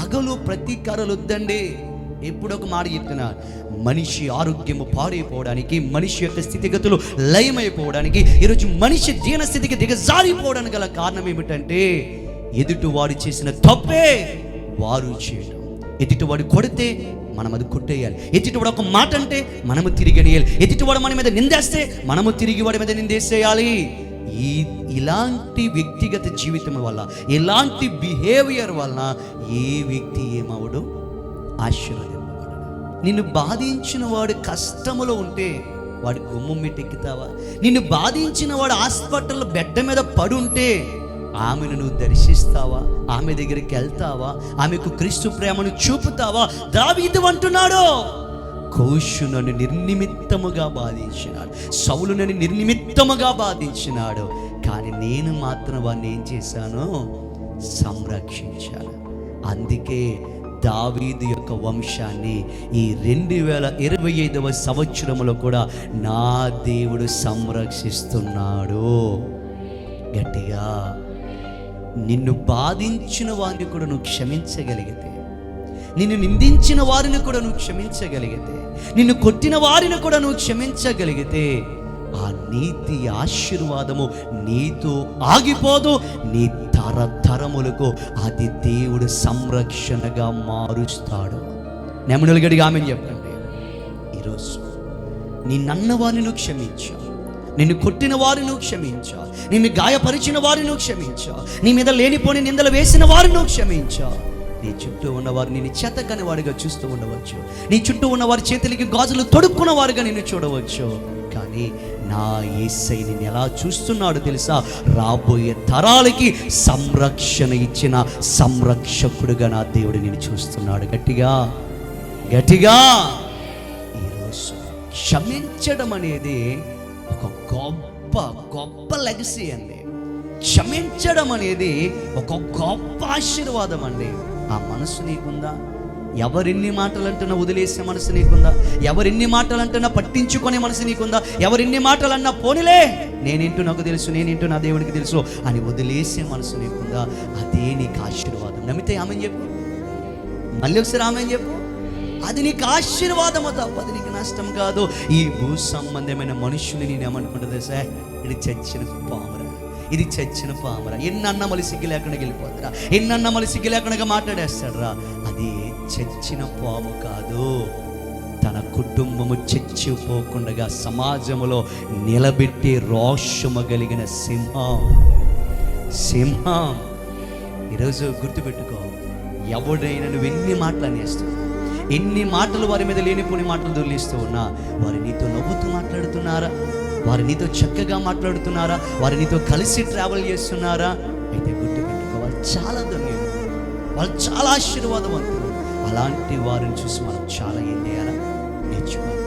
పగలు ప్రతీకారాలు వద్దండి. ఎప్పుడు ఒక మాట చెప్తున్నా, మనిషి ఆరోగ్యము పాడైపోవడానికి, మనిషి యొక్క స్థితిగతులు లయమైపోవడానికి, ఈరోజు మనిషి దీనస్థితికి దిగజారిపోవడానికి గల కారణం ఏమిటంటే ఎదుటివాడు చేసిన తప్పే వారు చేయడం. ఎదుటివాడు కొడితే మనం అది కొట్టేయాలి. ఎదుటివాడు ఒక మాట అంటే మనము తిరిగి అనేయాలి. ఎదుటివాడు మన మీద నిందేస్తే మనము తిరిగి వాడి మీద నిందేసేయాలి. ఇలాంటి వ్యక్తిగత జీవితం వల్ల, ఇలాంటి బిహేవియర్ వలన ఏ వ్యక్తి ఏమవడు? ఆశీర్వదింపబడడు. నిన్ను బాధించిన వాడు కష్టములో ఉంటే వాడి గుమ్మం మెట్టెక్కుతావా? నిన్ను బాధించిన వాడు హాస్పిటల్ బెడ్ మీద పడుంటే ఆమెను నువ్వు దర్శిస్తావా? ఆమె దగ్గరికి వెళ్తావా? ఆమెకు క్రీస్తు ప్రేమను చూపుతావా? దావీదు అంటున్నాడు, కోషు నన్ను నిర్నిమిత్తముగా బాధించినాడు, సౌలు నన్ను నిర్నిమిత్తముగా బాధించినాడు, కానీ నేను మాత్రం వాడిని ఏం చేశాను? సంరక్షించాను. అందుకే దావీదు యొక్క వంశాన్ని ఈ 2025వ సంవత్సరంలో కూడా నా దేవుడు సంరక్షిస్తున్నాడు. గట్టిగా నిన్ను బాధించిన వారిని కూడా నువ్వు క్షమించగలిగితే, నిన్ను నిందించిన వారిని కూడా నువ్వు క్షమించగలిగితే, నిన్ను కొట్టిన వారిని కూడా నువ్వు క్షమించగలిగితే, ఆ నీతి ఆశీర్వాదము నీతో ఆగిపోదు. నీ తరతరములకు అది దేవుడు సంరక్షణగా మారుస్తాడు. నెమ్మడులు గడిగా ఆమెను చెప్పండి. ఈరోజు నిన్నన్న వారిని నువ్వు క్షమించావు, నిన్ను కొట్టిన వారిని నువ్వు క్షమించావు, నిన్ను గాయపరిచిన వారిని నువ్వు క్షమించావు, నీ మీద లేనిపోని నిందలు వేసిన వారిని నువ్వు క్షమించావు. నీ చుట్టూ ఉన్నవారు నిన్ను చేతకాని వాడిగా చూస్తూ ఉండవచ్చు, నీ చుట్టూ ఉన్నవారి చేతులకి గాజులు తొడుక్కున్న వారుగా నిన్ను చూడవచ్చు, కానీ నా యేసయ్య నిన్ను ఎలా చూస్తున్నాడు తెలుసా? రాబోయే తరాలకి సంరక్షణ ఇచ్చిన సంరక్షకుడుగా నా దేవుడు నిన్ను చూస్తున్నాడు. గట్టిగా గట్టిగా ఈరోజు క్షమించడం అనేది ఒక గొప్ప గొప్ప లెగసీ అండి. క్షమించడం అనేది ఒక గొప్ప ఆశీర్వాదం అండి. ఆ మనసు నీకుందా? ఎవరెన్ని మాటలు అంటున్నా వదిలేసే మనసు నీకుందా? ఎవరెన్ని మాటలు అంటున్నా పట్టించుకునే మనసు నీకుందా? ఎవరెన్ని మాటలు అన్నా పోనిలే, నేనేంటో నాకు తెలుసు, నేనేంటో నా దేవునికి తెలుసు అని వదిలేసే మనసు నీకుందా? అదే నీకు ఆశీర్వాదం. నమ్మితే ఆమెను చెప్పు, మళ్ళీ ఒకసారి ఆమెను చెప్పు. అది నీకు ఆశీర్వాదము తప్ప అది నీకు నష్టం కాదు. ఈ భూ సంబంధమైన మనుషుని నేను ఏమనుకుంటుంది సార్, ఇది చచ్చిన పామురా, ఇది చచ్చిన పామురా, ఎన్నన్నా మళ్ళీ సిగ్గు లేకుండా వెళ్ళిపోతారా, ఎన్నన్నా మళ్ళీ సిగ్గు లేకుండా మాట్లాడేస్తాడరా. అది చచ్చిన పాము కాదు. తన కుటుంబము చచ్చిపోకుండా సమాజంలో నిలబెట్టే రోషము కలిగిన సింహం. సింహం. ఈరోజు గుర్తుపెట్టుకో, ఎవడైనా నువ్వు ఎన్ని మాటలు అనేస్తున్నావు, ఎన్ని మాటలు వారి మీద లేనిపోని మాటలు దొర్లిస్తూ ఉన్నా, వారు నీతో నవ్వుతూ మాట్లాడుతున్నారా? వారు నీతో చక్కగా మాట్లాడుతున్నారా? వారు నీతో కలిసి ట్రావెల్ చేస్తున్నారా? అయితే గుర్తుపెట్టుకో, వాళ్ళు చాలా ధన్యులు, వాళ్ళు చాలా ఆశీర్వాదవంతులు. అలాంటి వారిని చూసి మనం చాలా ఏం చేయాలా? నేర్చుకోవాలి.